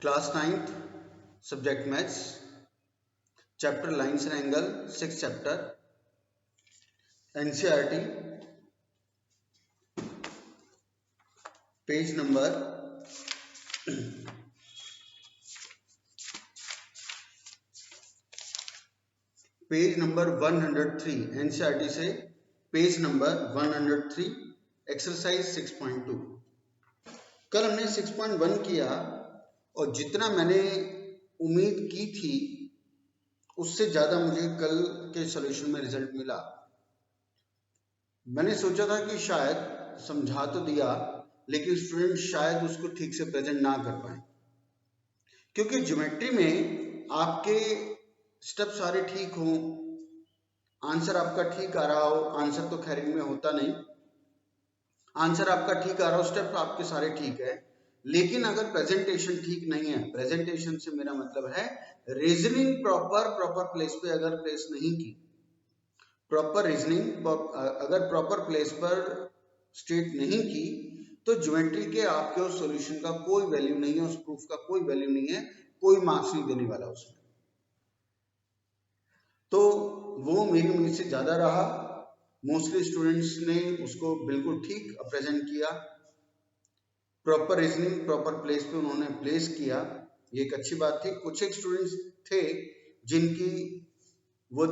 Class 9th subject maths chapter lines and angle 6th chapter NCERT page number 103 NCERT से page number 103 exercise 6.2। कल हमने 6.1 किया और जितना मैंने उम्मीद की थी उससे ज़्यादा मुझे कल के सॉल्यूशन में रिजल्ट मिला। मैंने सोचा था कि शायद समझा तो दिया लेकिन स्टूडेंट शायद उसको ठीक से प्रेजेंट ना कर पाए, क्योंकि ज्योमेट्री में आपके स्टेप सारे ठीक हों, आंसर आपका ठीक आ रहा हो, आंसर तो खैर में होता नहीं, आंसर आपका ठीक आ रहा हो, स्टेप आपके सारे ठीक है, लेकिन अगर प्रेजेंटेशन ठीक नहीं है, प्रेजेंटेशन से मेरा मतलब है रीजनिंग प्रॉपर प्लेस पे अगर प्लेस नहीं की, प्रॉपर रीजनिंग अगर प्रॉपर प्लेस पर स्टेट नहीं की तो ज्योमेट्री के आपके उस सॉल्यूशन का कोई वैल्यू नहीं है, उस प्रूफ का कोई वैल्यू नहीं है, कोई मार्क्स नहीं देने वाला उसमें। तो वो मेरी उम्मीद से ज्यादा रहा, मोस्टली स्टूडेंट्स ने उसको बिल्कुल ठीक प्रेजेंट किया, प्रॉपर रीजनिंग प्रॉपर प्लेस पे उन्होंने प्लेस किया, ये एक अच्छी बात थी। कुछ एक स्टूडेंट्स थे जिनकी वो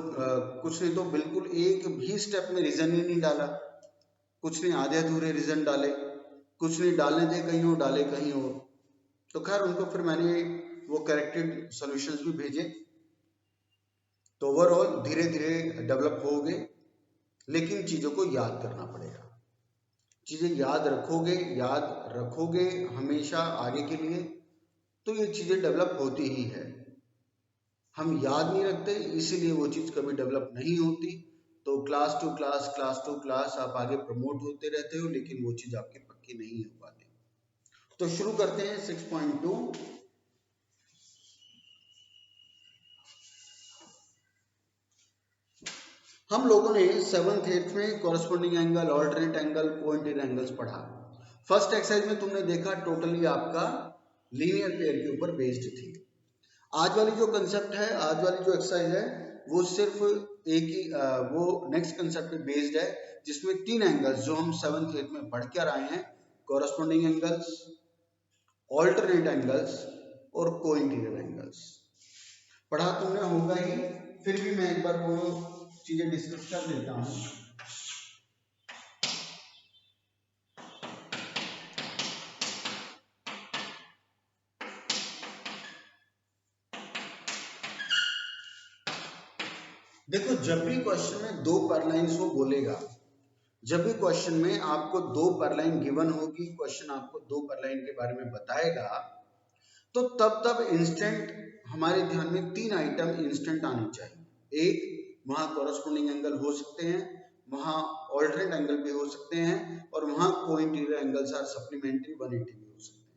कुछ ने तो बिल्कुल एक भी स्टेप में रीजन ही नहीं डाला, कुछ ने आधे अधूरे रीजन डाले, कुछ ने डालने थे कहीं और डाले कहीं और। तो खैर उनको फिर मैंने वो करेक्टेड सॉल्यूशंस भी भेजे, तो ओवरऑल धीरे धीरे डेवलप हो गए, लेकिन चीज़ों को याद करना पड़ेगा। चीज़ें याद रखोगे हमेशा आगे के लिए, तो ये चीज़ें डेवलप होती ही है। हम याद नहीं रखते इसीलिए वो चीज़ कभी डेवलप नहीं होती। तो क्लास टू क्लास आप आगे प्रमोट होते रहते हो, लेकिन वो चीज़ आपकी पक्की नहीं हो पाती। तो शुरू करते हैं 6.2। हम लोगों ने 7th 8th में corresponding angle, alternate angle, coincident angles पढ़ा। फर्स्ट एक्सरसाइज में तुमने देखा टोटली आपका लीनियर पेयर के ऊपर बेस्ड थी। आज वाली जो कंसेप्ट है, आज वाली जो एक्सरसाइज है, वो सिर्फ एक ही वो नेक्स्ट कंसेप्ट पे बेस्ड है, जिसमें 3 एंगल्स जो हम 7th 8th में पढ़ कर आए हैं, कॉरेस्पॉन्डिंग एंगल्स, ऑल्टरनेट एंगल्स और कोइंसिडेंट एंगल्स पढ़ा तुमने होगा ही, फिर भी मैं एक बार वो चीजें डिस्कस कर लेता हूं। देखो, जब भी क्वेश्चन में 2 पैरालाइंस वो बोलेगा, जब भी क्वेश्चन में आपको 2 पैरालाइन गिवन होगी, क्वेश्चन आपको 2 पैरालाइन के बारे में बताएगा, तो तब इंस्टेंट हमारे ध्यान में 3 आइटम इंस्टेंट आने चाहिए। एक, वहां कॉरेस्पॉन्डिंग एंगल हो सकते हैं, वहां ऑल्टरनेट एंगल भी हो सकते हैं, और वहां कोइंसिडेंट एंगल्स आर सप्लीमेंट्री 180 भी हो सकते हैं।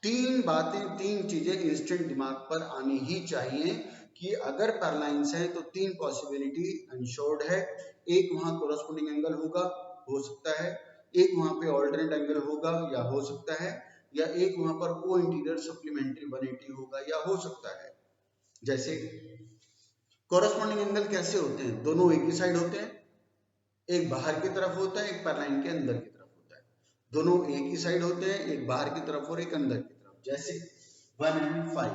3 बातें, 3 चीजें इंस्टेंट दिमाग पर आनी ही चाहिए कि अगर पैरालाइंस है तो 3 पॉसिबिलिटी इंश्योर्ड है। एक, वहां कॉरेस्पॉन्डिंग एंगल होगा, हो सकता है, एक वहां पे ऑल्टरनेट एंगल होगा या हो सकता है, या एक वहां पर कोइंसिडेंट सप्लीमेंट्री 180 होगा या हो सकता है। जैसे कॉरेस्पॉन्डिंग एंगल कैसे होते हैं? दोनों एक ही साइड होते हैं, एक बाहर की तरफ होता है, एक पैरालाइन के अंदर की तरफ होता है। दोनों एक ही साइड होते हैं, एक बाहर की तरफ और एक अंदर की तरफ। जैसे 1 and 5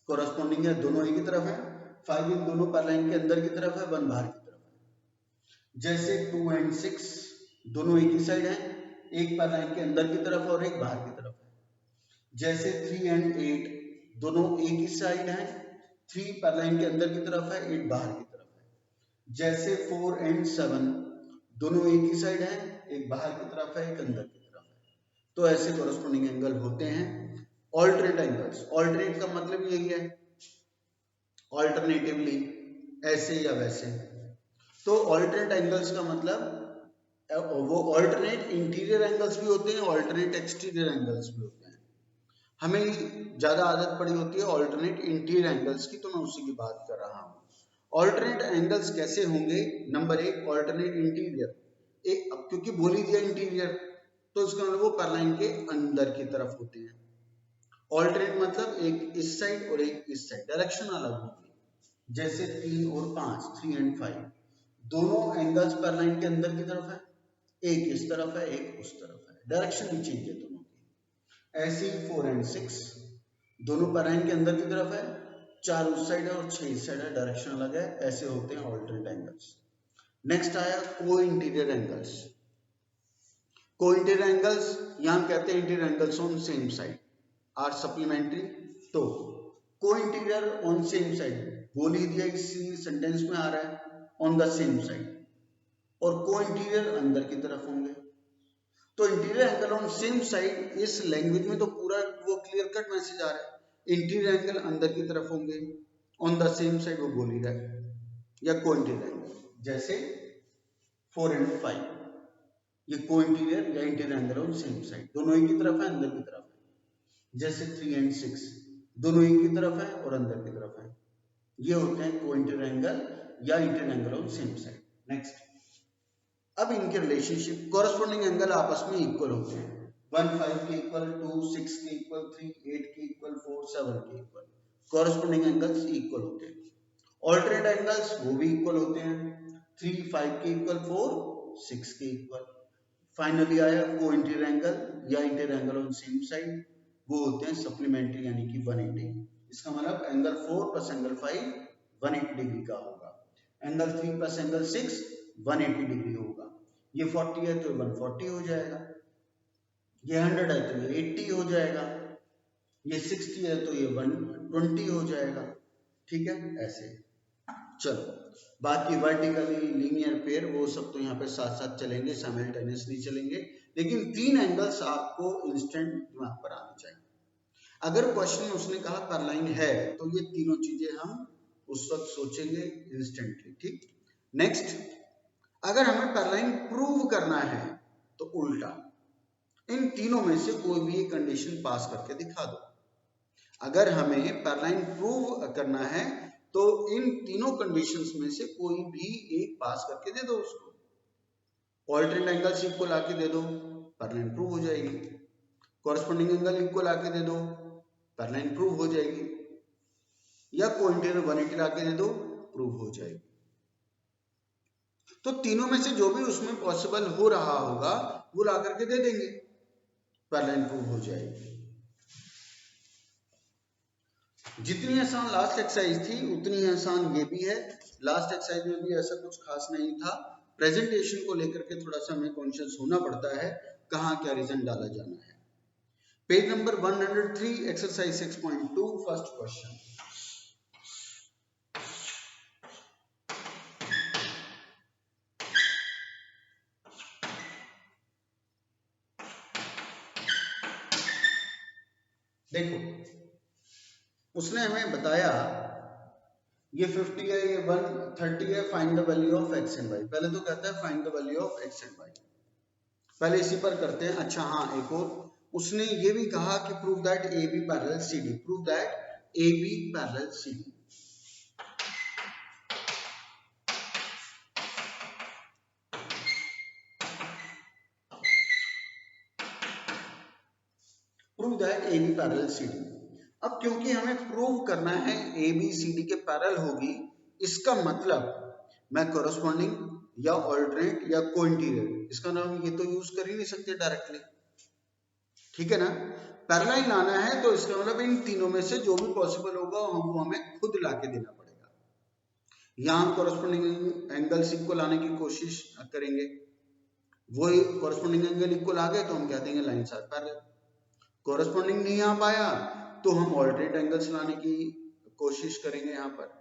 कॉरेस्पॉन्डिंग है, दोनों एक ही तरफ है, 5 इन दोनों पैरालाइन के अंदर की तरफ है, 1 बाहर की तरफ है। जैसे 2 and 6 दोनों एक ही साइड है, एक पैरालाइन के अंदर की तरफ और एक बाहर की तरफ है। जैसे 3 and 8 दोनों एक ही साइड है, 3 पैरालाइन के अंदर की तरफ है, 8 बाहर की तरफ है। जैसे 4 and 7 दोनों एक ही साइड है, एक बाहर की तरफ है, एक अंदर की तरफ है। तो ऐसे कॉरेस्पॉन्डिंग एंगल होते हैं। ऑल्टरनेट एंगल्स, ऑल्टरनेट का मतलब यही है ऑल्टरनेटिवली, ऐसे या वैसे। तो ऑल्टरनेट एंगल्स का मतलब वो ऑल्टरनेट इंटीरियर एंगल्स भी होते हैं, ऑल्टरनेट एक्सटीरियर एंगल्स भी होते हैं। हमें ज्यादा आदत पड़ी होती है ऑल्टरनेट इंटीरियर एंगल्स की, तो मैं उसी की बात कर रहा हूँ। ऑल्टरनेट एंगल्स कैसे होंगे? Number 1, alternate interior. एक, अब क्योंकि बोल ही दिया इंटीरियर, तो इसका मतलब वो पैरालाइन के अंदर की तरफ होते हैं। ऑल्टरनेट मतलब एक इस साइड और एक इस साइड, डायरेक्शन अलग होगी। जैसे 3 और 5, 3 एंड 5 दोनों एंगल्स पर लाइन के अंदर की तरफ है, एक इस तरफ है एक उस तरफ है, डायरेक्शन भी चेंज है दोनों की। ऐसे ही 4 एंड 6 दोनों पर लाइन के अंदर की तरफ है, 4 उस साइड है और 6 इस साइड है, डायरेक्शन अलग है, ऐसे होते हैं ऑल्टरनेट एंगल्स। नेक्स्ट आया co-interior angles. Co-interior angles यहां कहते हैं interior angles on same side are supplementary. तो को इंटीरियर ऑन सेम साइड बोल ही दिया, इसी सेंटेंस में आ रहा है ऑन द सेम साइड, और को इंटीरियर अंदर की तरफ होंगे। तो interior angle on same side इस लैंग्वेज में तो पूरा वो क्लियर कट मैसेज आ रहा है, इंटीरियर एंगल अंदर की तरफ होंगे, ऑन द सेम साइड वो बोल ही रहा है, या को इंटीरियर एंगल। जैसे 4 एंड 5 ये को इंटीरियर या interior angle on same side, दोनों एक की तरफ है अंदर की तरफ है। जैसे 3 एंड 6 दोनों एक की तरफ है और अंदर की तरफ है, ये होते हैं को इंटीरियर एंगल या interior angle on same side. Next, अब इनके रिलेशनशिप, कॉरस्पॉन्डिंग एंगल आपस में इक्वल होते हैं, 1 5 के इक्वल, 2 6 के इक्वल, 3 8 के इक्वल, 4 7 के इक्वल, कॉरस्पॉन्डिंग एंगल्स इक्वल होते हैं। ऑल्टरनेट एंगल्स वो भी इक्वल होते हैं, 3 5 के इक्वल, 4 6 के इक्वल। फाइनली आया को इंटीरियर एंगल या interior angle on same side, वो होते हैं सप्लीमेंट्री यानी कि 180। इसका मतलब एंगल 4 प्लस एंगल 5 180 डिग्री का होगा, एंगल 3 प्लस एंगल 6 180 डिग्री होगा। ये 40 है तो 140 हो जाएगा, ये 100 है तो ये 80 हो जाएगा, ये 60 है तो ये 120 हो जाएगा। ठीक है, ऐसे। चलो बाकी वर्टिकली लीनियर पेयर वो सब तो यहाँ पे साथ साथ चलेंगे, साइमल्टेनियसली चलेंगे, लेकिन 3 एंगल्स आपको इंस्टेंट दिमाग पर आने चाहिए। अगर क्वेश्चन में उसने कहा पैरालाइन है तो ये तीनों चीजें हम उस वक्त सोचेंगे इंस्टेंटली। ठीक, नेक्स्ट, अगर हमें पैरालाइन प्रूव करना है तो उल्टा, इन तीनों में से कोई भी एक कंडीशन पास करके दिखा दो। अगर हमें पैरालाइन प्रूव करना है तो इन तीनों कंडीशंस में से कोई भी एक पास करके दे दो उसको। ऑल्टरनेट एंगल्स इक्वल आके दे दो, पैरालाइन प्रूव हो जाएगी। कॉरस्पॉन्डिंग एंगल इक्वल आके दे दो, पैरालाइन प्रूव हो जाएगी। या कोइंटीरियर 180 लाके दे दो, प्रूव हो जाएगी। तो तीनों में से जो भी उसमें पॉसिबल हो रहा होगा वो ला करके दे देंगे, पैरालाइन प्रूव हो जाएगी। जितनी आसान लास्ट एक्सरसाइज थी उतनी आसान ये भी है। लास्ट एक्सरसाइज में भी ऐसा कुछ खास नहीं था, प्रेजेंटेशन को लेकर के थोड़ा सा हमें कॉन्शियस होना पड़ता है कहाँ क्या रीजन डाला जाना है। Page number 103 exercise 6.2 first question. देखो उसने हमें बताया ये 50 है, ये 130 है, find the value of x and y. पहले तो कहता है find the value of x and y, पहले इसी पर करते हैं। अच्छा हाँ, एक और उसने ये भी कहा कि prove that A B parallel C D, prove that A B parallel C D. Prove that A B parallel C D. अब क्योंकि हमें प्रूव करना है ए बी सी डी के पैरेलल होगी, इसका मतलब मैं कॉरस्पॉन्डिंग या ऑल्टरनेट या कोइंटीरियर, इसका नाम ये तो यूज कर ही नहीं सकते डायरेक्टली, ठीक है ना। पैरेलल लाना है तो इसका मतलब इन तीनों में से जो भी पॉसिबल होगा वो हमें खुद लाके देना पड़ेगा। यहाँ कॉरस्पॉन्डिंग एंगल्स इक्वल लाने की कोशिश करेंगे, वो कॉरस्पॉन्डिंग एंगल इक्वल आ गए तो हम कह देंगे लाइन्स आर पैरेलल। कॉरस्पॉन्डिंग नहीं आ पाया तो हम ऑल्टरनेट एंगल्स लाने की कोशिश करेंगे, यहाँ पर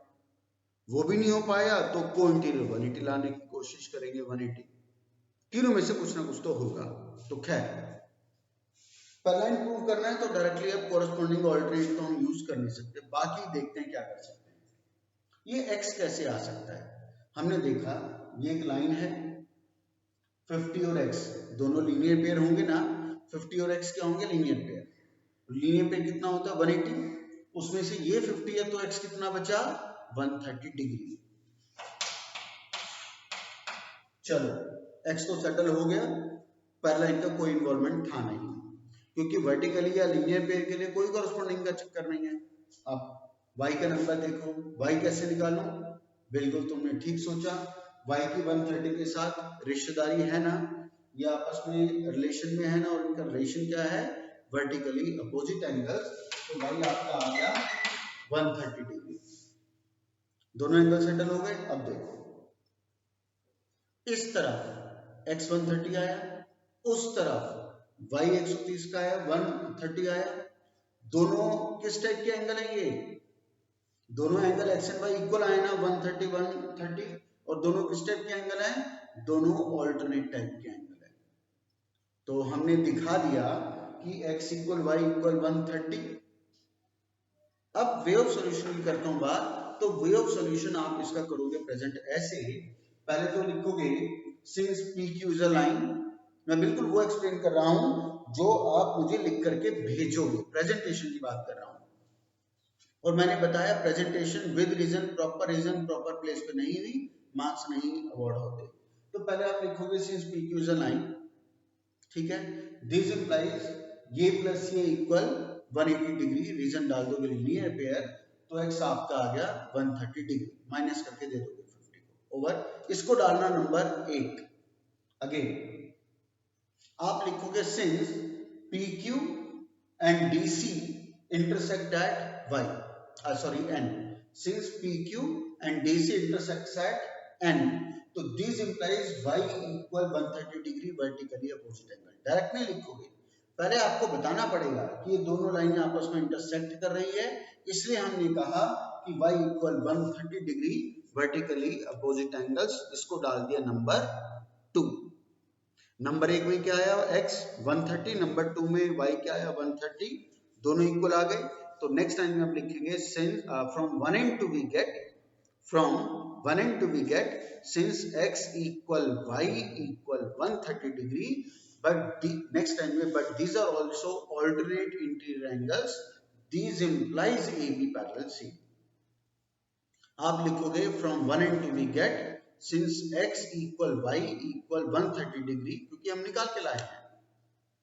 वो भी नहीं हो पाया तो कोइंटीरियर 180 लाने की कोशिश करेंगे, 180। तीनों में से कुछ ना कुछ तो होगा। तो खैर पैरेलल प्रूव करना है तो डायरेक्टली अब कॉरस्पॉन्डिंग ऑल्टरनेट तो हम यूज कर नहीं सकते, बाकी देखते हैं क्या कर सकते हैं। ये x कैसे आ सकता है, हमने देखा ये एक लाइन है, 50 और x दोनों लीनियर पेयर होंगे ना, 50 और x क्या होंगे, लीनियर पेयर। लीनियर पेयर कितना होता है 180, उसमें से ये 50 है तो x कितना बचा 130 डिग्री। चलो x तो सेटल हो गया, पैरेलल का कोई इन्वॉल्वमेंट था नहीं, क्योंकि वर्टिकली या लीनियर पेयर के लिए कोई कॉरस्पॉन्डिंग का चक्कर नहीं है। अब y का नंबर देखो, y कैसे निकालूं? बिल्कुल तुमने ठीक सोचा, y की 130 के साथ रिश्तेदारी है ना, ये आपस में रिलेशन में है ना, और इनका रिलेशन क्या है? Vertically opposite angles. तो y आपका आ गया 130 डिग्री। दोनों एंगल सेटल हो गए। अब देखो इस तरफ x 130 आया, उस तरफ y 130 का आया, 130 आया। दोनों किस टाइप के एंगल है? ये दोनों angle x and y equal आए ना, 130 130, और दोनों किस टाइप के एंगल है? दोनों ऑल्टरनेट टाइप के एंगल है। तो हमने दिखा दिया कि x इक्वल y इक्वल 130। अब वे ऑफ सॉल्यूशन की करता हूं बात। तो वे ऑफ सॉल्यूशन आप इसका करोगे प्रेजेंट ऐसे, पहले तो लिखोगे since PQ is a line. मैं बिल्कुल वो एक्सप्लेन कर रहा हूं जो आप मुझे लिख करके भेजोगे, प्रेजेंटेशन की बात कर रहा हूं। और मैंने बताया presentation with reason, proper place पे नहीं हुई, मार्क्स नहीं अवॉर्ड होते। तो पहले आप लिखोगे since PQ is a line, ठीक है, दिस इंप्लाइज ये प्लस ये इक्वल 180 डिग्री, रीजन डाल दोगे लीनियर पेयर, तो x आपका आ गया 130 डिग्री, माइनस करके दे दोगे 50 को ओवर, इसको डालना नंबर 1। अगेन आप लिखोगे since PQ and DC intersect at y, sorry n, since PQ and DC intersects at n, तो this implies y equal 130 degree vertically opposite angle. Direct नहीं लिखोगे, पहले आपको बताना पड़ेगा कि ये दोनों लाइनें आपस में इंटरसेक्ट कर रही है, इसलिए हमने कहा कि y equal 130 degree vertically opposite angles, इसको डाल दिया नंबर 2। नंबर 1 में क्या आया? x 130, नंबर 2 में y क्या आया? 130, दोनों इक्वल आ गए। तो नेक्स्ट टाइम में हम लिखेंगे since from 1 and 2 we get, from 1 and 2 we get since x equal y equal 130 degree, but next time में but these are also alternate interior angles, these implies AB parallel C। आप लिखोगे from 1 and 2 we get since x equal y equal 130 degree, क्योंकि हम निकाल के लाए हैं।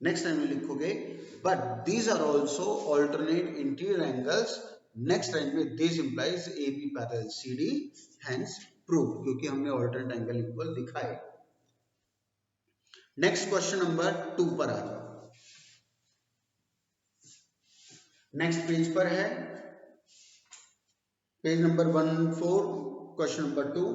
Next time में लिखोगे but these are also alternate interior angles, next time में this implies AB parallel CD, hence prove, क्योंकि हमने ऑल्टरनेट एंगल इक्वल दिखाए। नेक्स्ट क्वेश्चन नंबर 2 पर आ जाओ। नेक्स्ट पेज पर है, पेज नंबर 14, क्वेश्चन नंबर 2।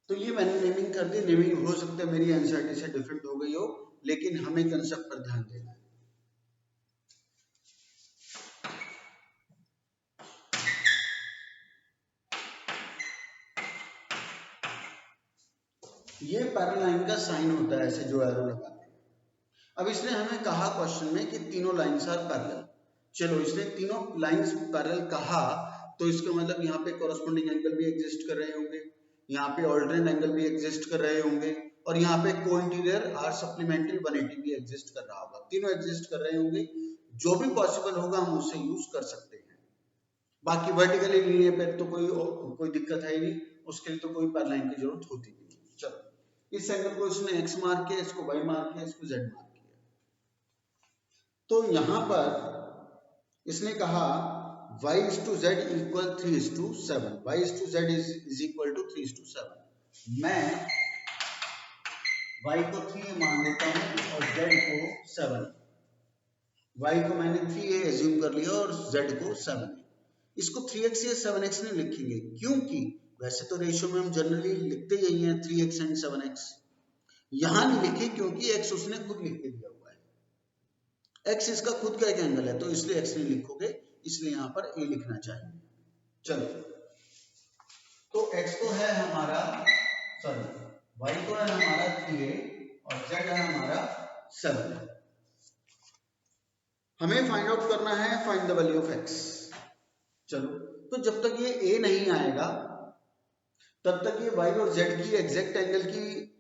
तो ये मैंने नेमिंग कर दी, नेमिंग हो सकता है मेरी एनसीईआरटी से डिफरेंट हो गई हो, लेकिन हमें कंसेप्ट पर ध्यान देना है। ये पैरेलल लाइन का साइन होता है, ऐसे जो एरो लगाते हैं। अब इसने हमें कहा क्वेश्चन में कि तीनों लाइंस आर पैरेलल। चलो इसने तीनों लाइंस पैरेलल कहा, तो इसका मतलब यहाँ पे कॉरस्पॉन्डिंग एंगल भी एग्जिस्ट कर रहे होंगे, यहाँ पे ऑल्टरनेट एंगल भी एग्जिस्ट कर रहे होंगे, और यहाँ पे को इंटीरियर आर सप्लीमेंट्री 180 भी एग्जिस्ट कर रहा होगा। तीनों एग्जिस्ट कर रहे होंगे, जो भी पॉसिबल होगा हम उसे यूज कर सकते हैं। बाकी वर्टिकली लीनियर पे तो कोई दिक्कत है ही नहीं, उसके लिए तो कोई पैरेलल लाइन की जरूरत होती नहीं। चलो इस एंगल को इसने x मार्क किया, इसको y मार्क किया, इसको z मार्क किया। तो यहां पर इसने कहा y is to z equal 3:7, y is to z is equal to 3:7। मैं y को 3 मान लेता हूं और z को 7। y को मैंने 3a एज्यूम कर लिया और z को 7। इसको 3x या 7x नहीं लिखेंगे, क्योंकि वैसे तो रेशियो में हम जनरली लिखते यही हैं 3x एंड 7x। यहां नहीं लिखे क्योंकि x उसने खुद लिख के दिया हुआ है, x इसका खुद का एक एंगल है, तो इसलिए x नहीं लिखोगे, इसलिए यहां पर a लिखना चाहिए। चलो तो x तो है हमारा, सॉरी y तो है हमारा 3a और z है हमारा 7। हमें फाइंड आउट करना है find the value of x. चलो, तो जब तक ये ए नहीं आएगा तब तक ये वाई और जेड की एग्जैक्ट एंगल की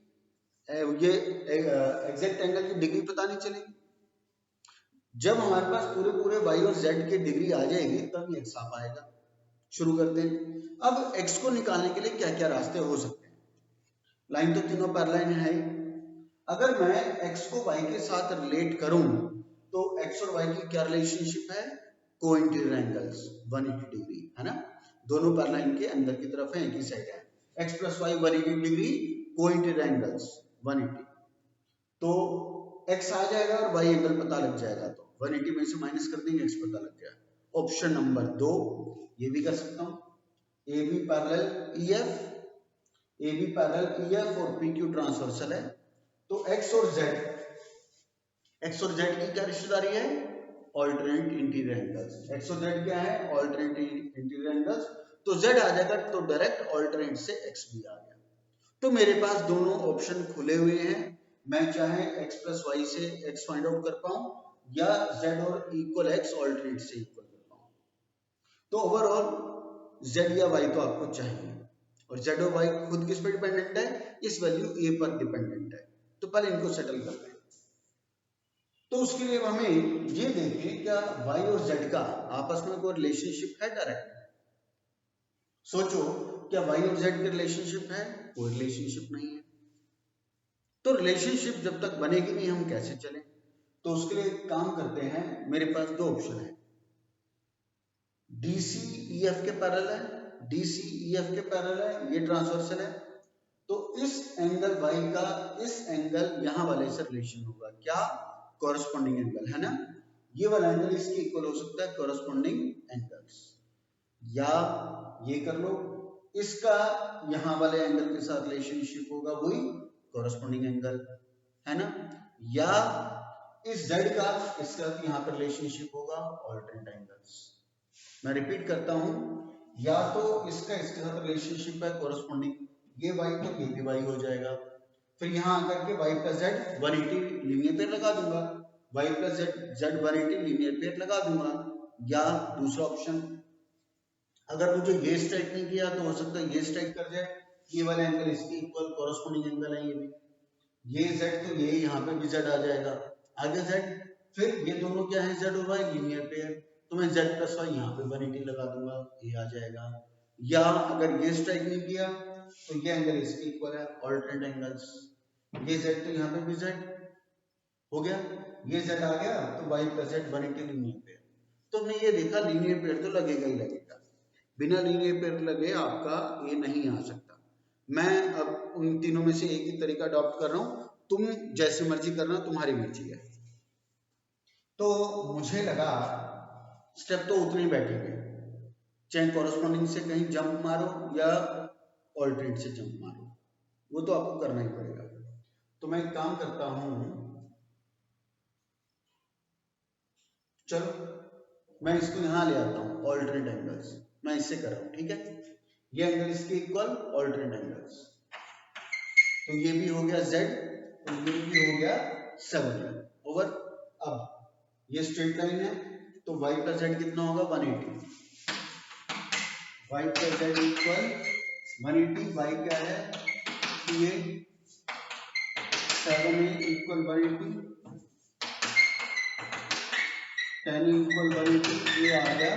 ये एग्जैक्ट एंगल की डिग्री पता नहीं चलेगी। जब हमारे पास पूरे पूरे वाई और जेड की डिग्री आ जाएगी तब ये एक्स आ पाएगा। शुरू करते हैं। अब एक्स को निकालने के लिए क्या क्या रास्ते हो सकते हैं। लाइन तो तीनों पैरेलल है। अगर मैं एक्स को वाई के साथ रिलेट करूं तो एक्स और वाई की क्या रिलेशनशिप है, को इंटीरियर एंगल्स 180 डिग्री है ना, दोनों पैरेलल के अंदर की तरफ है, एक ही साइड है। एक्स प्लस वाई 180 डिग्री, को इंटीरियर एंगल्स 180, तो एक्स आ जाएगा और वाई एंगल पता लग जाएगा, तो 180 में से माइनस कर देंगे, एक्स पता लग जाएगा। ऑप्शन नंबर 2 ये भी कर सकता हूं, A B parallel E F, A B parallel E F और पी क्यू ट्रांसवर्सल है, तो एक्स और जेड की क्या रिश्तेदारी है, ऑल्टरनेट इंटीरियर एंगल्स। एक्स और जेड क्या है, ऑल्टरनेट इंटीरियर एंगल्स, तो जेड आ जाएगा तो डायरेक्ट ऑल्टरनेट से एक्स भी आ गया। तो मेरे पास दोनों ऑप्शन खुले हुए हैं, मैं चाहे x प्लस वाई से x फाइंड आउट कर पाऊं या z और इक्वल x ऑल्टरनेट से इक्वल कर पाऊं। तो ओवरऑल z या y तो आपको चाहिए, और z और y खुद किस पर डिपेंडेंट है, इस वैल्यू a पर डिपेंडेंट है। तो पहले इनको सेटल करते हैं। तो उसके लिए हमें ये देखें क्या y और z का आपस में कोई रिलेशनशिप है डायरेक्ट। सोचो, क्या y और z की रिलेशनशिप है, कोई रिलेशनशिप नहीं है। तो रिलेशनशिप जब तक बनेगी नहीं हम कैसे चलें। तो उसके लिए एक काम करते हैं, मेरे पास दो ऑप्शन है, DCEF के पैरेलल है, DCEF के पैरेलल है, ये ट्रांसवर्सल है, तो इस एंगल y का इस एंगल यहां वाले से रिलेशन होगा, क्या, कॉरस्पॉन्डिंग एंगल है ना, ये वाला एंगल इसके इक्वल हो सकता है कॉरस्पॉन्डिंग एंगल्स, या ये कर लो, इसका यहां वाले एंगल के साथ रिलेशनशिप होगा वही कॉरस्पॉन्डिंग एंगल है ना, या इस z का इसका यहाँ पर रिलेशनशिप होगा ऑल्टरनेट एंगल्स। मैं रिपीट करता हूं, या तो इसका इसके साथ रिलेशनशिप है कॉरस्पॉन्डिंग, ये y तो ये भी y हो जाएगा, फिर यहाँ आकर के y plus z 180 linear pair लगा दूंगा, y plus z 180 linear pair लगा दूंगा, या दूसरा ऑप्शन, अगर मुझे ये स्ट्राइक नहीं किया तो हो सकता है ये स्ट्राइक कर जाए, ये वाला एंगल इसके इक्वल कॉरस्पॉन्डिंग एंगल है, ये भी, ये z तो ये यहाँ पे भी z आ जाएगा, आगे z, फिर ये दोनों क्या है, z और y लीनियर पेयर, तो मैं z प्लस y यहाँ पे 180 लगा दूंगा, ये आ जाएगा, या अगर ये स्ट्राइक नहीं किया तो ये एंगल इसके इक्वल है ऑल्टरनेट एंगल्स, ये z तो यहाँ पे भी z हो गया, ये z आ गया तो y plus z 180 linear pair. तो हमने ये देखा लीनियर पेयर तो लगेगा ही लगेगा, बिना लीनियर पेयर लगे आपका ये नहीं आ सकता। मैं अब उन तीनों में से एक ही तरीका अडॉप्ट कर रहा हूं, तुम जैसे मर्जी करना, तुम्हारी मर्जी है। तो मुझे लगा स्टेप तो उतने ही बैठेंगे, चाहे कॉरस्पॉन्डिंग से कहीं जंप मारो या ऑल्टरनेट से जंप मारो, वो तो आपको करना ही पड़ेगा। तो मैं एक काम करता हूं, चलो मैं इसको यहां ले आता हूं, ऑल्टरनेट एंगल्स मैं इससे कर रहा हूं, ठीक है, ये एंगल इसके इक्वल ऑल्टरनेट एंगल्स, तो ये भी हो गया z, तो ये भी हो गया 7 ओवर। अब ये स्ट्रेट लाइन है तो y प्लस z कितना होगा 180, y plus z equal 180, y क्या है कि ये 7 इक्वल 180, 10 इक्वल 180, ये आ गया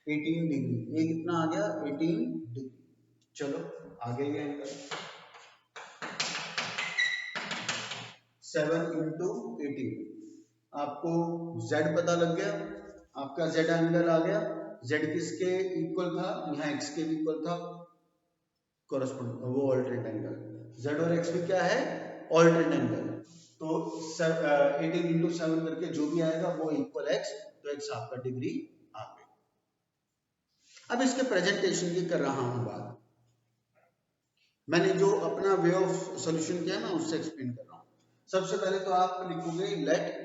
18 डिग्री, ये कितना आ गया 18 डिग्री। चलो आगे ये एंगल 7 इंटू 18, आपको z पता लग गया, आपका z एंगल आ गया, z किसके इक्वल था, यहाँ x के भी इक्वल था, कॉरस्पॉन्ड वो ऑल्टरनेट एंगल, z और x भी क्या है ऑल्टरनेट एंगल, तो 18 इंटू 7 करके जो भी आएगा वो इक्वल x, तो x आपका डिग्री आ गई। अब इसके प्रेजेंटेशन की कर रहा हूं बात, मैंने जो अपना वे ऑफ सॉल्यूशन किया ना उससे एक्सप्लेन कर रहा हूं। सबसे पहले तो आप लिखोगे let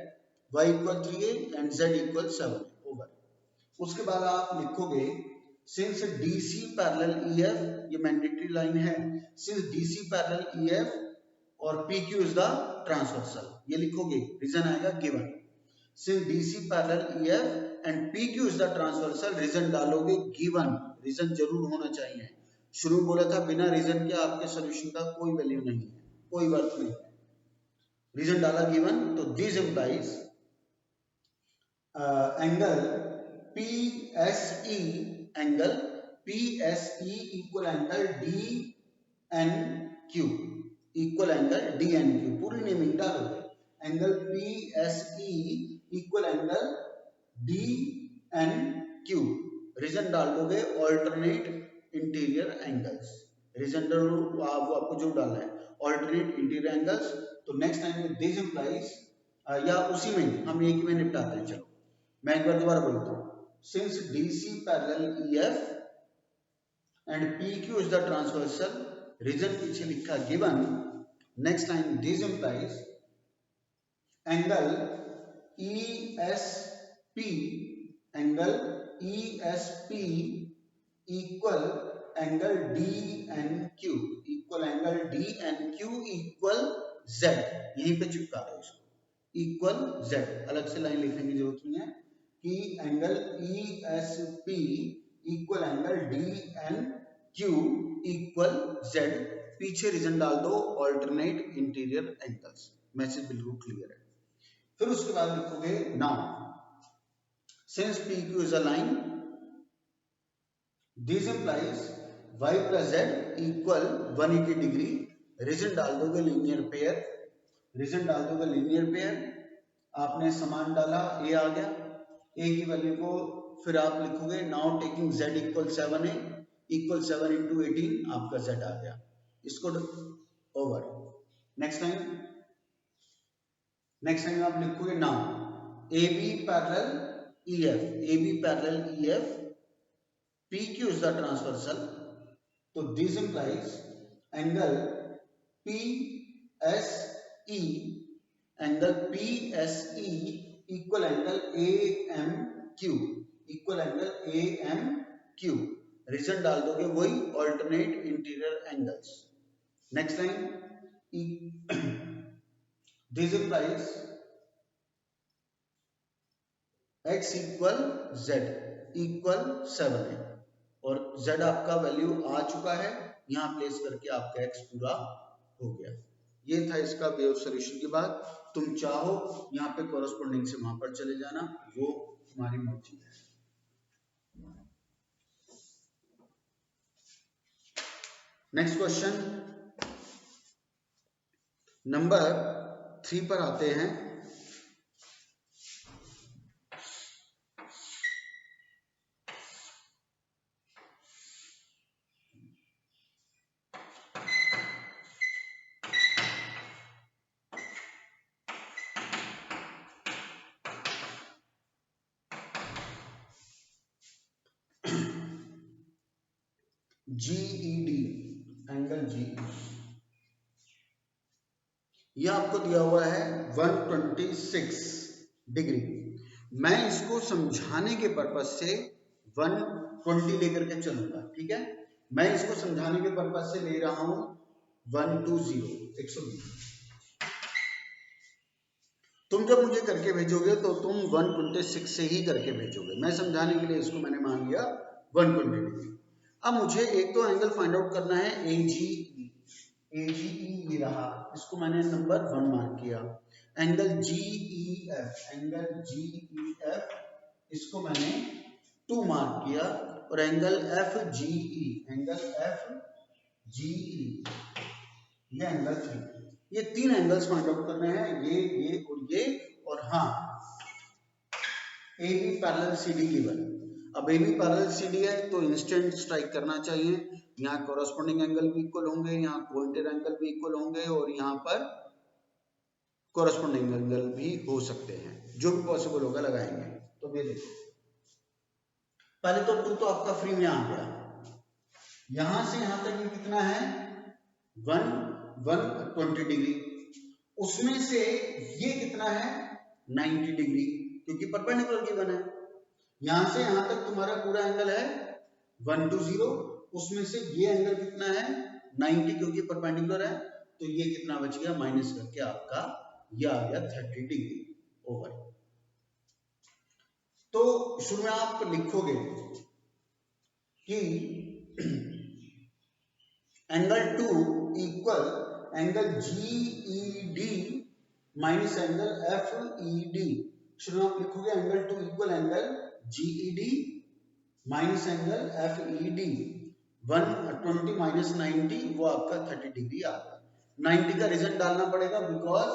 y equal 3a and z equal 7 over, उसके बाद आप लिखोगे सिंस DC पैरेलल EF, ये मैंडेटरी लाइन है, सिंस DC पैरेलल EF और PQ इज द ट्रांसवर्सल, ये लिखोगे, रीजन आएगा given, since DC parallel EF and PQ is the transversal, reason डालोगे गिवन, रीजन जरूर होना चाहिए। शुरू में बोला था बिना रीजन के आपके सॉल्यूशन का कोई वैल्यू नहीं है, कोई वर्थ नहीं है। रीजन डाला गिवन, तो this implies angle PSE, angle PSE equal angle DNQ, equal angle DNQ, पूरी नेमिंग डालोगे, angle PSE equal angle DNQ, reason डाल दोगे ऑल्टरनेट इंटीरियर एंगल्स, रीजन वो आपको जो डालना है ऑल्टरनेट इंटीरियर एंगल्स। तो नेक्स्ट टाइम में दिस इंप्लाइज, या उसी में हम एक में निपटाते हैं। चलो मैं एक बार दोबारा बोलता हूँ, since DC parallel EF and PQ is the transversal, reason पीछे लिखा given, next time this implies angle ESP, angle ESP equal angle DNQ, equal angle DNQ equal Z, यहीं पे चिपका दो इसको, इक्वल Z, अलग से लाइन लिखने की जरूरत नहीं है, कि angle ESP equal angle DNQ equal Z, पीछे रीजन डाल दो ऑल्टरनेट इंटीरियर एंगल्स, मैसेज बिल्कुल क्लियर है। फिर उसके बाद लिखोगे now since PQ is a line, this implies y plus z equal 180 degree, reason डाल दोगे लीनियर पेयर, रीजन डाल दोगे लीनियर पेयर, आपने समान डाला, a आ गया, a की वैल्यू को फिर आप लिखोगे now taking z equal 7a equal 7 into 18, आपका z आ गया, इसको ओवर। नेक्स्ट टाइम आप लिखोगे now AB parallel EF, AB parallel EF, PQ is the transversal, तो this implies angle PSE, angle PSE equal angle AMQ, equal angle AMQ, reason डाल दोगे वही alternate interior angles। Next time this implies x equal z equal 7 है, और z आपका value आ चुका है, यहाँ प्लेस करके आपका x पूरा हो गया। ये था इसका वे ऑफ सॉल्यूशन की बात। तुम चाहो यहाँ पे कॉरेस्पॉन्डिंग से वहां पर चले जाना, वो तुम्हारी मर्जी है। नेक्स्ट क्वेश्चन नंबर 3 पर आते हैं। GED, एंगल जी, यह आपको दिया हुआ है 126 डिग्री। मैं इसको समझाने के पर्पज से 120 लेकर के चलूंगा, ठीक है। मैं इसको समझाने के पर्पज से ले रहा हूं 120, 120। तुम जब मुझे करके भेजोगे तो तुम 126 से ही करके भेजोगे। मैं समझाने के लिए इसको मैंने मान लिया 120 डिग्री। अब मुझे एक तो एंगल फाइंड आउट करना है AGE, ये रहा, इसको मैंने नंबर 1 मार्क किया। एंगल GEF, एंगल GEF, इसको मैंने 2 मार्क किया, और एंगल FGE, एंगल FGE, ये एंगल 3। ये 3 एंगल्स फाइंड आउट करने हैं, ये और हाँ AB पैरेलल CD गिवन। अब AB पैरेलल CD है तो इंस्टेंट स्ट्राइक करना चाहिए, यहाँ कॉरेस्पॉन्डिंग एंगल भी इक्वल होंगे, यहाँ कोएंटेड एंगल भी इक्वल होंगे, और यहाँ पर कॉरेस्पॉन्डिंग एंगल भी हो सकते हैं, जो भी पॉसिबल होगा लगाएंगे। तो ये देखो, पहले तो 2 तो आपका फ्री में आ गया, यहां से यहां तक ये कितना है 120 डिग्री, उसमें से ये कितना है 90 डिग्री, क्योंकि परपेंडिकुलर गिवन है। यहां से यहां तक तुम्हारा पूरा एंगल है 120, उसमें से ये एंगल कितना है 90, क्योंकि परपेंडिकुलर है, तो ये कितना बच गया माइनस करके आपका ये आ गया 30 डिग्री ओवर। तो शुरू में आप लिखोगे कि angle 2 equal angle GED minus angle FED। शुरू में आप लिखोगे angle 2 equal angle GED minus angle FED। 120 minus 90 वो आपका 30 डिग्री आता है। 90 का रीजन डालना पड़ेगा बिकॉज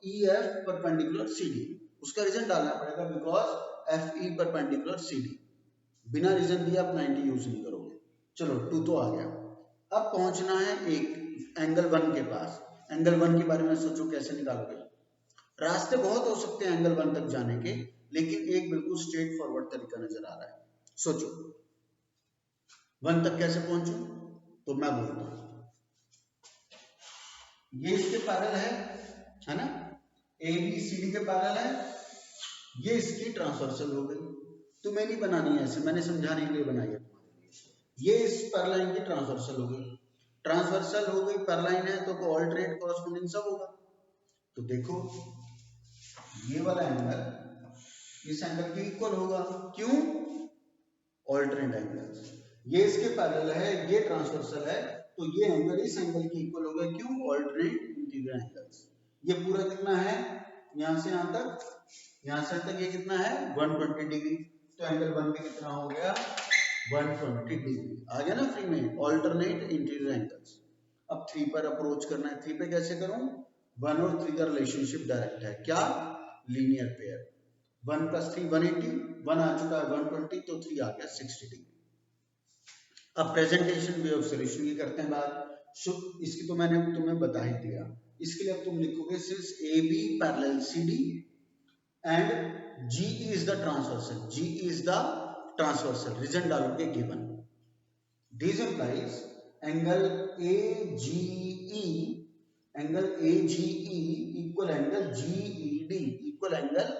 EF परपेंडिकुलर CD, उसका रीजन डालना पड़ेगा बिकॉज FE परपेंडिकुलर CD। बिना रीजन दिए आप 90 यूज नहीं करोगे। चलो 2 तो आ गया। अब पहुंचना है एक एंगल 1 के पास। एंगल 1 के बारे में सोचो कैसे निकालोगे। रास्ते बहुत हो सकते हैं एंगल 1 तक जाने के, लेकिन एक बिल्कुल स्ट्रेट फॉरवर्ड तरीका नजर आ रहा है। सोचो 1 तक कैसे पहुंचूं, तो मैं बोलता हूं ये इसके पैरेलल है ना, ABCD के पैरेलल है, ये इसकी ट्रांसवर्सल हो गई। तुम्हें नहीं बनानी है ऐसे, मैंने समझाने के लिए बनाई है तुम्हारे लिए। ये इस पैरेलल की ट्रांसवर्सल हो गई। ट्रांसवर्सल हो गई, पैरेलल है तो ऑल्टरनेट कॉरस्पॉन्डिंग सब होगा। तो देखो ये वाला एंगल इस एंगल के इक्वल होगा। क्यों? Alternate angles. ये इसके पैरेलल है, ये ट्रांसवर्सल है, तो ये एंगल इस एंगल के इक्वल होगा। क्यों? Alternate interior angles. ये पूरा कितना है, यहां से यहां तक, यहां से तक ये कितना है 120 डिग्री। तो एंगल 1 भी कितना हो गया 120 डिग्री। आ गया ना फ्री में, ऑल्टरनेट इंटीरियर एंगल्स। अब 3 पर अप्रोच करना है। 3 पे कैसे करूं? 1 और 3 का रिलेशनशिप डायरेक्ट है। क्या? Linear pair. 1 + 3 180, 1 आ चुका है 120, तो 3 आ गया 60 डिग्री। अब प्रेजेंटेशन वे ऑफ सॉल्यूशन की करते हैं बात। इसकी तो मैंने तुम्हें बता ही दिया। इसके लिए अब तुम लिखोगे since AB parallel CD and GE is the transversal, GE is the transversal, reason डालोगे given. This implies angle AGE equal angle GED equal angle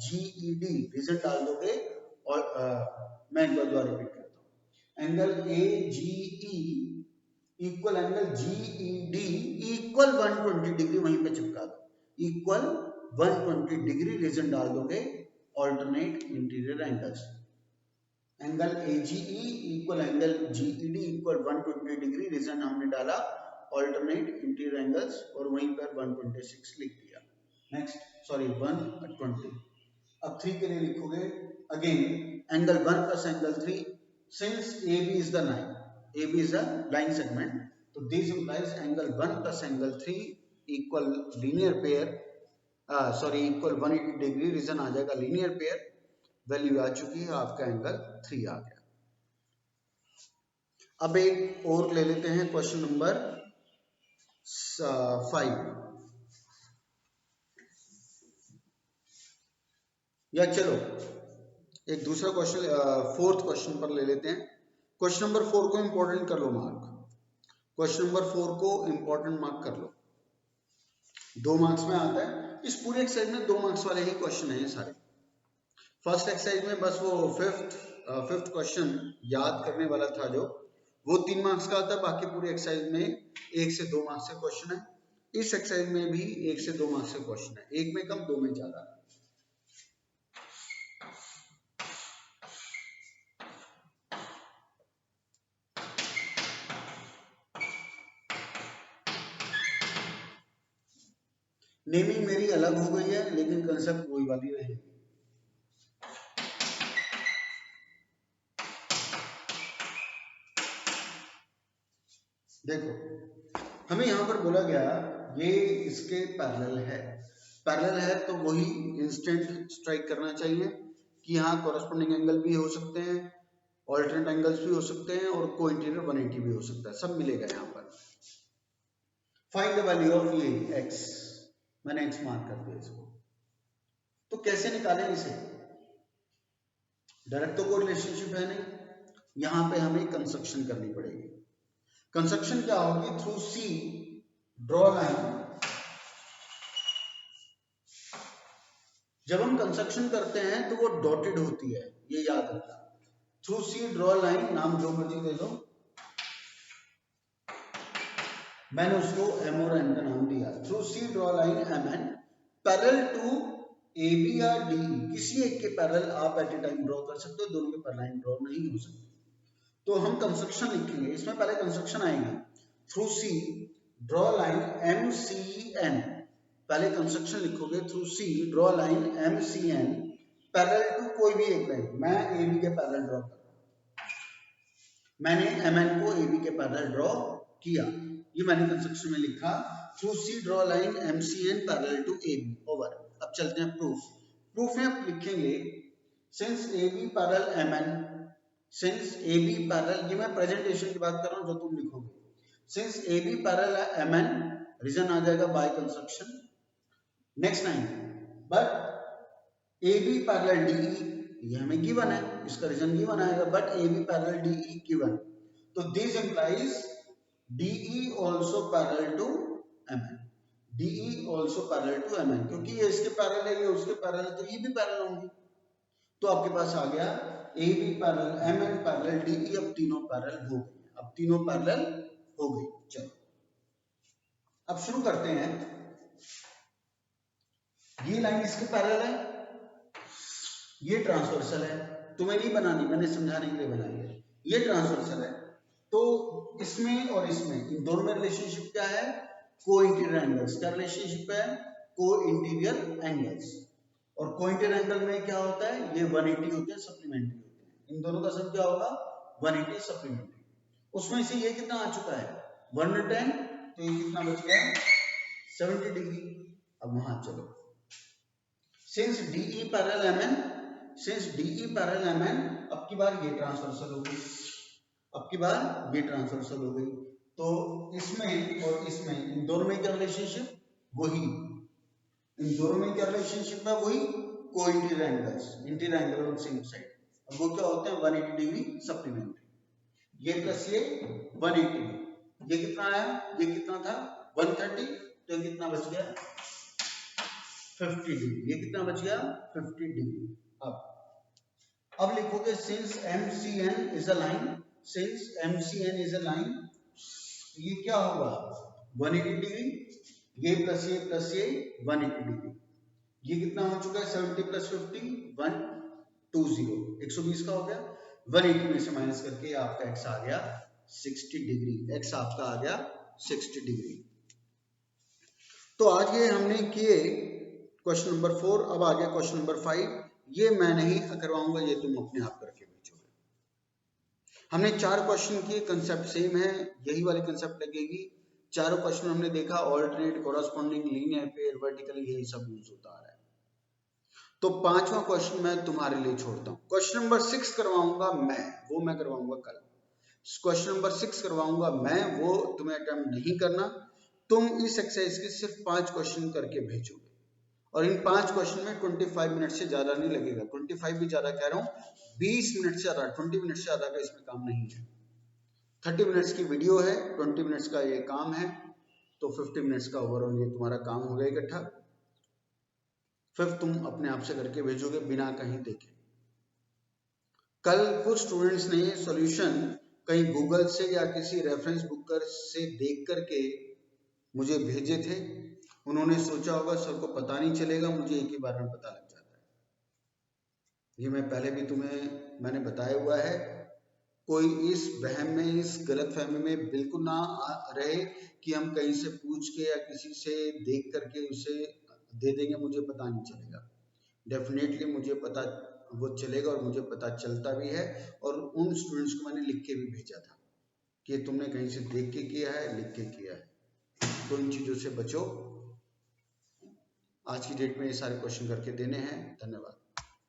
GED, reason डाल दोगे। और मैं एक बार दोबारा रिपीट करता हूँ। Angle AGE equal angle GED equal 120 degree, वहीं पे चिपका दो, इक्वल 120 डिग्री, रीजन डाल दोगे alternate interior angles. Angle AGE equal angle GED equal 120 degree, reason हमने डाला ऑल्टरनेट इंटीरियर एंगल्स, और वहीं पर 126 लिख दिया। नेक्स्ट 120। अब 3 के लिए लिखोगे again angle 1 + angle 3, since AB is the line, AB is a line segment, तो this implies angle 1 + angle 3 equal linear pair, equal 180 degree, reason आ जाएगा लीनियर पेयर। वैल्यू आ चुकी है, आपका एंगल 3 आ गया। अब एक और ले लेते हैं, क्वेश्चन नंबर 5, या चलो एक दूसरा क्वेश्चन 4th क्वेश्चन पर ले लेते हैं। क्वेश्चन नंबर 4 को इंपॉर्टेंट कर लो मार्क। क्वेश्चन नंबर 4 को इंपॉर्टेंट मार्क कर लो, 2 मार्क्स में आता है। इस पूरे एक्सरसाइज में 2 मार्क्स वाले ही क्वेश्चन हैं सारे। फर्स्ट एक्सरसाइज में बस वो फिफ्थ क्वेश्चन याद करने वाला था जो, वो 3 मार्क्स का आता है। बाकी पूरे एक्सरसाइज में 1 से 2 मार्क्स के क्वेश्चन है। इस एक्सरसाइज में भी 1 से 2 मार्क्स के क्वेश्चन है, 1 में कम 2 में ज्यादा। नेमिंग मेरी अलग हो गई है, लेकिन कंसेप्ट वही वाली रहेगी। देखो हमें यहां पर बोला गया ये इसके पैरेलल है। पैरेलल है तो वही इंस्टेंट स्ट्राइक करना चाहिए कि यहाँ कॉरेस्पॉन्डिंग एंगल भी हो सकते हैं, ऑल्टरनेट एंगल्स भी हो सकते हैं, और को इंटीरियर 180 भी हो सकता है, सब मिलेगा यहाँ पर। फाइंड द वैल्यू ऑफ ये x, मैंने x मार्क कर दिया इसको। तो कैसे निकालें इसे? डायरेक्ट तो कोई रिलेशनशिप है नहीं, यहां पे हमें कंस्ट्रक्शन करनी पड़ेगी। कंस्ट्रक्शन क्या होगी? Through C draw line. जब हम कंस्ट्रक्शन करते हैं तो वो डॉटेड होती है, ये याद रखना। थ्रू C ड्रॉ लाइन, नाम जो मर्जी दे दो, मैंने उसको M और N का नाम दिया। Through C draw line MN parallel to A B या डी किसी एक के पैरेलल आप एट ए टाइम ड्रॉ कर सकते हो, दोनों के पैरेलल लाइन ड्रॉ नहीं हो सकती। तो हम कंस्ट्रक्शन लिखेंगे, इसमें पहले कंस्ट्रक्शन आएगी, through C draw line M C N. पहले कंस्ट्रक्शन लिखोगे, through C draw line M C N parallel to कोई भी एक लाइन। मैं ए बी के पैरेलल ड्रॉ कर रहा हूं, मैंने एम एन को ए बी के पैरेलल ड्रॉ किया, ये मैंने कंस्ट्रक्शन में लिखा, through C draw line M C N parallel to A B over. अब चलते हैं प्रूफ। प्रूफ में आप लिखेंगे since A B parallel M N, since A B parallel, ये मैं प्रेजेंटेशन की बात कर रहा हूं जो तुम लिखोगे, since A B parallel M N, reason आ जाएगा by construction. Next line, but A B parallel D E, ये हमें गिवन है, इसका रीजन गिवन आएगा, but A B parallel D E given, तो this implies D E also parallel to M N, D E also parallel to M N, क्योंकि ये इसके parallel है, ये उसके पैरेलल है, तो ये भी पैरेलल होंगे। तो आपके पास आ गया A B parallel M N parallel D E, अब तीनों पैरेलल हो गए, अब तीनों पैरेलल हो गई। चलो अब शुरू करते हैं। ये लाइन इसके पैरेलल है, ये ट्रांसवर्सल है, तुम्हें नहीं बनानी, मैंने समझाने के लिए बनाई है, ये ट्रांसवर्सल है, तो इसमें और इसमें इन दोनों में रिलेशनशिप क्या है, को इंटीरियर एंगल्स। क्या रिलेशनशिप है, को इंटीरियर एंगल्स। और को इंटीरियर एंगल में क्या होता है, ये 180 होते हैं, सप्लीमेंट्री होते हैं, इन दोनों का सम क्या होगा 180 सप्लीमेंट्री। उसमें से ये कितना आ चुका है 110, तो ये कितना बच गया 70 डिग्री। अब वहां चलो, since DE parallel MN, since DE parallel MN, अब की बार ये ट्रांसवर्सल हो गई, अब की बार ये ट्रांसवर्सल हो गई, तो इसमें और इसमें इन दोनों में क्या रिलेशनशिप, वही, इन दोनों में क्या रिलेशनशिप है, वही को interior angles, interior angle on same side. अब वो क्या होते हैं 180 डिग्री सप्लीमेंट्री, ये प्लस ये 180, ये कितना आया, ये कितना था 130, तो ये कितना बच गया 50 डिग्री, ये कितना बच गया 50 डिग्री। अब लिखोगे since MCN is a line, since MCN is a line, ये क्या होगा 180 डिग्री, ये प्लस ये 180 डिग्री, ये कितना हो चुका है 70 प्लस 50 120, 120 का हो गया, 180 में से माइनस करके आपका x आ गया 60 डिग्री, x आपका आ गया 60 डिग्री। तो आज ये हमने किए क्वेश्चन नंबर 4, अब आ गया क्वेश्चन नंबर 5, ये मैं नहीं करवाऊंगा, ये तुम अपने आप करके भेजोगे। हमने 4 क्वेश्चन किए, कंसेप्ट सेम है, यही वाली कंसेप्ट लगेगी। चारों क्वेश्चन हमने देखा, alternate, corresponding, linear pair, vertically, यही सब यूज होता आ रहा है। तो 5वां क्वेश्चन मैं तुम्हारे लिए छोड़ता हूँ। क्वेश्चन नंबर 6 करवाऊंगा मैं, वो मैं करवाऊंगा कल। क्वेश्चन नंबर 6 करवाऊंगा मैं, वो तुम्हें अटेम्प्ट नहीं करना, तुम इस एक्सरसाइज के सिर्फ 5 क्वेश्चन करके भेजोगे, और इन 5 क्वेश्चन में 25 मिनट से ज्यादा नहीं लगेगा, 25 भी ज्यादा कह रहा हूँ, 20 मिनट से ज्यादा, 20 मिनट से ज्यादा का इसमें काम नहीं है। 30 मिनट्स की वीडियो है, 20 मिनट्स का ये काम है, तो 50 मिनट्स का ओवरऑल ये तुम्हारा काम हो गया इकट्ठा। फिर तुम अपने आप से करके भेजोगे बिना कहीं देखे। कल कुछ स्टूडेंट्स ने सॉल्यूशन कहीं गूगल से या किसी रेफरेंस बुक से देख करके मुझे भेजे थे, उन्होंने सोचा होगा सर को पता नहीं चलेगा, मुझे एक ही बार में पता लग जाता है। ये मैं पहले भी तुम्हें मैंने बताया हुआ है, कोई इस वहम में, इस गलतफहमी में बिल्कुल ना रहे कि हम कहीं से पूछ के या किसी से देख करके उसे दे देंगे, मुझे पता नहीं चलेगा। डेफिनेटली मुझे पता वो चलेगा, और मुझे पता चलता भी है, और उन स्टूडेंट्स को मैंने लिख के भी भेजा था कि तुमने कहीं से देख के किया है, लिख के किया है, तो इन चीज़ों से बचो। आज की डेट में ये सारे क्वेश्चन करके देने हैं। धन्यवाद।